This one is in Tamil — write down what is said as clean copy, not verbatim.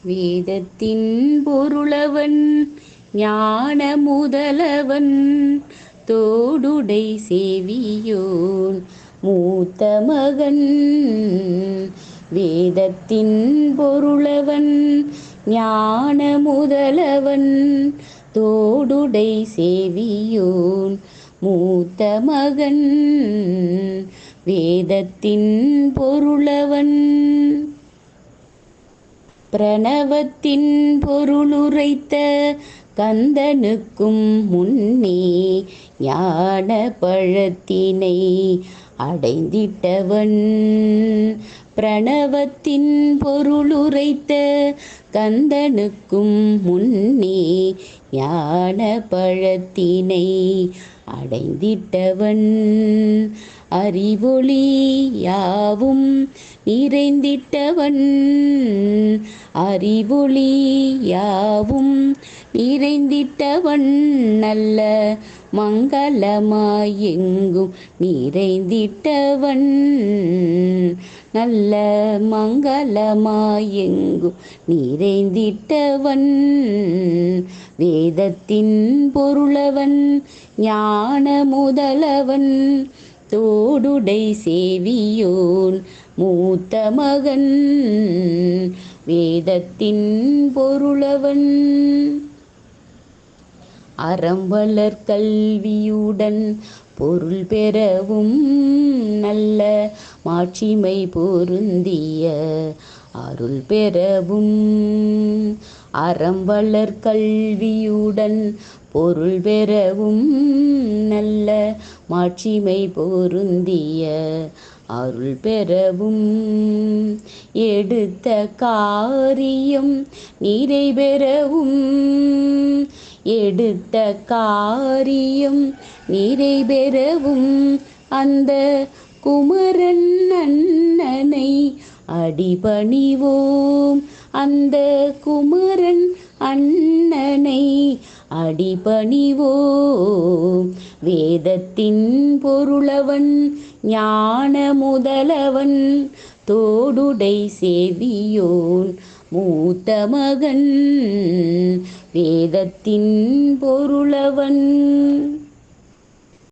வேதத்தின் பொருளவன் ஞான முதலவன் தோடுடை சேவியோன் மூத்த மகன். வேதத்தின் பொருளவன் ஞான முதலவன் தோடுடை சேவியோன் மூத்த மகன். வேதத்தின் பொருளவன் பிரணவத்தின் பொருளுரைத்த கந்தனுக்கும் முன்னே ஞான பழத்தினை அடைந்திட்டவன். பிரணவத்தின் பொருளுரைத்த கந்தனுக்கும் முன்னே ஞான பழத்தினை அடைந்திட்டவன். அறிவொளி யாவும் நிறைந்திட்டவன். அறிவொளி யாவும் நிறைந்திட்டவன். நல்ல மங்களமாய் எங்கும் நிறைந்திட்டவன். நல்ல மங்களமாய் எங்கும் நிறைந்திட்டவன். வேதத்தின் பொருளவன் ஞான முதலவன் தோடுடை சேவியோன் மூத்த மகன். வேதத்தின் பொருளவன் அறம்வளர் கல்வியுடன் பொருள் பெறவும் நல்ல மாட்சிமை பொருந்திய அருள் பெறவும். அறம்வளர் கல்வியுடன் பொருள் பெறவும் நல்ல மாட்சிமை பொருந்திய அருள் பெறவும். எடுத்த காரியம் நிறைவேறவும். எடுத்த காரியம் நிறைவேறவும். அந்த குமரன் அண்ணனை அடிபணிவோம். அந்த குமரன் அண்ணனை அடிபணிவோம். வேதத்தின் பொருளவன் ஞான முதலவன் தோடுடை சேவியோன் மூத்த மகன். வேதத்தின் பொருளவன்